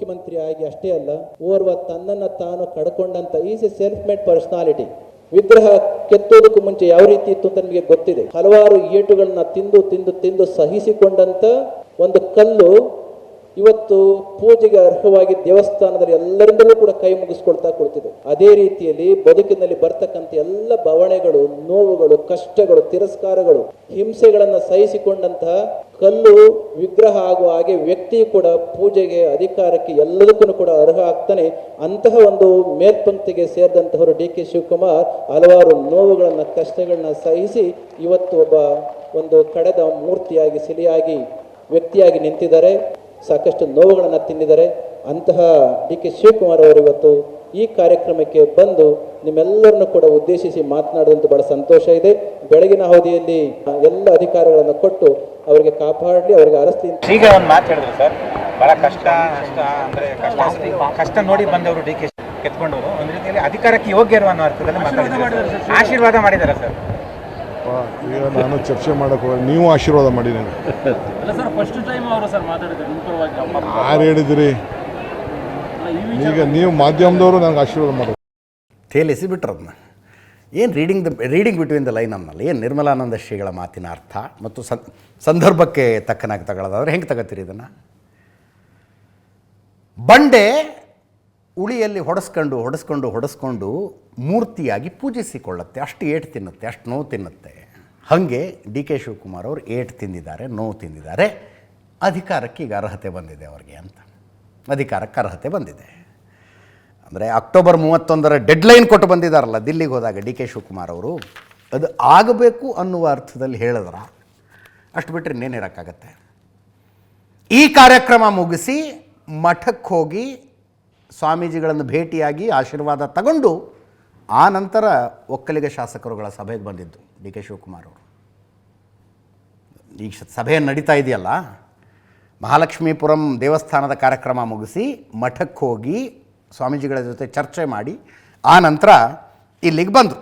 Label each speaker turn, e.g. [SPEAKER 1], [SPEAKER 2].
[SPEAKER 1] ಮುಖ್ಯಮಂತ್ರಿ ಆಗಿ ಅಷ್ಟೇ ಅಲ್ಲ, ಓರ್ವ ತನ್ನನ್ನು ತಾನು ಕಡ್ಕೊಂಡಂತ is a self made personality. ವಿಗ್ರಹ ಕೆತ್ತೋದಕ್ಕೂ ಮುಂಚೆ ಯಾವ ರೀತಿ ಇತ್ತು ಅಂತ ನಿಮಗೆ ಗೊತ್ತಿದೆ. ಹಲವಾರು ಏಟುಗಳನ್ನ ತಿಂದು ತಿಂದು ತಿಂದು ಸಹಿಸಿಕೊಂಡಂತ ಒಂದು ಕಲ್ಲು ಇವತ್ತು ಪೂಜೆಗೆ ಅರ್ಹವಾಗಿ ದೇವಸ್ಥಾನದಲ್ಲಿ ಎಲ್ಲರಿಂದಲೂ ಕೂಡ ಕೈ ಮುಗಿಸ್ಕೊಳ್ತಾ ಕೊಡ್ತಿದೆ. ಅದೇ ರೀತಿಯಲ್ಲಿ ಬದುಕಿನಲ್ಲಿ ಬರ್ತಕ್ಕಂಥ ಎಲ್ಲ ಬವಣೆಗಳು, ನೋವುಗಳು, ಕಷ್ಟಗಳು, ತಿರಸ್ಕಾರಗಳು, ಹಿಂಸೆಗಳನ್ನು ಸಹಿಸಿಕೊಂಡಂತಹ ಕಲ್ಲು ವಿಗ್ರಹ ಆಗುವ ಹಾಗೆ ವ್ಯಕ್ತಿಯು ಕೂಡ ಪೂಜೆಗೆ, ಅಧಿಕಾರಕ್ಕೆ, ಎಲ್ಲದಕ್ಕೂ ಕೂಡ ಅರ್ಹ ಆಗ್ತಾನೆ. ಅಂತಹ ಒಂದು ಮೇಲ್ಪಂಕ್ತಿಗೆ ಸೇರಿದಂತಹವರು ಡಿ ಕೆ ಶಿವಕುಮಾರ್ ಹಲವಾರು ನೋವುಗಳನ್ನ, ಕಷ್ಟಗಳನ್ನ ಸಹಿಸಿ ಇವತ್ತು ಒಂದು ಕಡೆದ ಮೂರ್ತಿಯಾಗಿ, ಸಿಲಿಯಾಗಿ, ವ್ಯಕ್ತಿಯಾಗಿ ನಿಂತಿದ್ದಾರೆ. ಸಾಕಷ್ಟು ನೋವುಗಳನ್ನು ತಿಂದಿದ್ದಾರೆ. ಅಂತಹ ಡಿ ಕೆ ಶಿವಕುಮಾರ್ ಅವರು ಇವತ್ತು ಈ ಕಾರ್ಯಕ್ರಮಕ್ಕೆ ಬಂದು ನಿಮ್ಮೆಲ್ಲರನ್ನು ಕೂಡ ಉದ್ದೇಶಿಸಿ ಮಾತನಾಡಿದಂತೆ ಬಹಳ ಸಂತೋಷ ಇದೆ. ಬೆಳಗಿನ ಅವಧಿಯಲ್ಲಿ ಎಲ್ಲ ಅಧಿಕಾರಗಳನ್ನು ಕೊಟ್ಟು ಅವರಿಗೆ ಕಾಪಾಡಲಿ, ಅವರಿಗೆ ಅರಸ್ಲಿ.
[SPEAKER 2] ಈಗ ಒಂದು ಮಾತು ಹೇಳಿದ್ರು ಸರ್, ಬಹಳ ಕಷ್ಟ ಅಂದ್ರೆ ಕಷ್ಟ ನೋಡಿ ಬಂದವರು ಡಿ ಕೆ ಕೆತ್ಕೊಂಡವರು ಒಂದು ರೀತಿಯಲ್ಲಿ ಅಧಿಕಾರಕ್ಕೆ ಯೋಗ್ಯರು ಅನ್ನೋ ಅರ್ಥದಲ್ಲಿ ಮಾತಾಡಿದ್ದಾರೆ, ಆಶೀರ್ವಾದ ಮಾಡಿದ್ದಾರೆ ಸರ್.
[SPEAKER 3] ಈಗ ನಾನು ಚರ್ಚೆ ಮಾಡಕ್ಕೆ ಹೋಗಿ ನೀವು ಆಶೀರ್ವಾದ ಮಾಡಿ ನನಗೆ ಯಾರು ಹೇಳಿದಿರಿ? ಈಗ ನೀವು ಮಾಧ್ಯಮದವರು ನನಗೆ ಆಶೀರ್ವಾದ ಮಾಡೋದು
[SPEAKER 4] ತೇಲಿಸಿ ಬಿಟ್ರು ಅದನ್ನ. ಏನು ರೀಡಿಂಗ್ ಬಿಟ್ವೀನ್ ದ ಲೈನ್ ಅನ್ನಲ್ಲ. ಏನು ನಿರ್ಮಲಾನಂದ ಶ್ರೀಗಳ ಮಾತಿನ ಅರ್ಥ ಮತ್ತು ಸಂದರ್ಭಕ್ಕೆ ತಕ್ಕನಾಗಿ ತಗೊಳ್ಳೋದಾದ್ರೆ ಹೆಂಗೆ ತಗೋತೀರಿ ಇದನ್ನು? ಬಂಡೆ ಉಳಿಯಲ್ಲಿ ಹೊಡೆಸ್ಕೊಂಡು ಮೂರ್ತಿಯಾಗಿ ಪೂಜಿಸಿಕೊಳ್ಳುತ್ತೆ. ಅಷ್ಟು ಏಟು ತಿನ್ನುತ್ತೆ, ಅಷ್ಟು ನೋವು ತಿನ್ನುತ್ತೆ. ಹಾಗೆ ಡಿ ಕೆ ಶಿವಕುಮಾರ್ ಅವರು ಏಟು ತಿಂದಿದ್ದಾರೆ, ನೋವು ತಿಂದಿದ್ದಾರೆ. ಅಧಿಕಾರಕ್ಕೆ ಈಗ ಅರ್ಹತೆ ಬಂದಿದೆ ಅವ್ರಿಗೆ ಅಂತ. ಅಧಿಕಾರಕ್ಕೆ ಅರ್ಹತೆ ಬಂದಿದೆ ಅಂದರೆ ಅಕ್ಟೋಬರ್ 31 ಡೆಡ್ಲೈನ್ ಕೊಟ್ಟು ಬಂದಿದ್ದಾರಲ್ಲ ದಿಲ್ಲಿಗೆ ಹೋದಾಗ ಡಿ ಕೆ ಶಿವಕುಮಾರ್ ಅವರು, ಅದು ಆಗಬೇಕು ಅನ್ನುವ ಅರ್ಥದಲ್ಲಿ ಹೇಳಿದ್ರ. ಅಷ್ಟು ಬಿಟ್ಟರೆ ಇನ್ನೇನಿರೋಕ್ಕಾಗತ್ತೆ. ಈ ಕಾರ್ಯಕ್ರಮ ಮುಗಿಸಿ ಮಠಕ್ಕೆ ಹೋಗಿ ಸ್ವಾಮೀಜಿಗಳನ್ನು ಭೇಟಿಯಾಗಿ ಆಶೀರ್ವಾದ ತಗೊಂಡು ಆ ನಂತರ ಒಕ್ಕಲಿಗ ಶಾಸಕರುಗಳ ಸಭೆಗೆ ಬಂದಿದ್ದು ಡಿ ಕೆ ಶಿವಕುಮಾರ್ ಅವರು. ಈಗ ಸಭೆ ನಡೀತಾ ಇದೆಯಲ್ಲ, ಮಹಾಲಕ್ಷ್ಮೀಪುರಂ ದೇವಸ್ಥಾನದ ಕಾರ್ಯಕ್ರಮ ಮುಗಿಸಿ ಮಠಕ್ಕೆ ಹೋಗಿ ಸ್ವಾಮೀಜಿಗಳ ಜೊತೆ ಚರ್ಚೆ ಮಾಡಿ ಆ ನಂತರ ಇಲ್ಲಿಗೆ ಬಂದರು.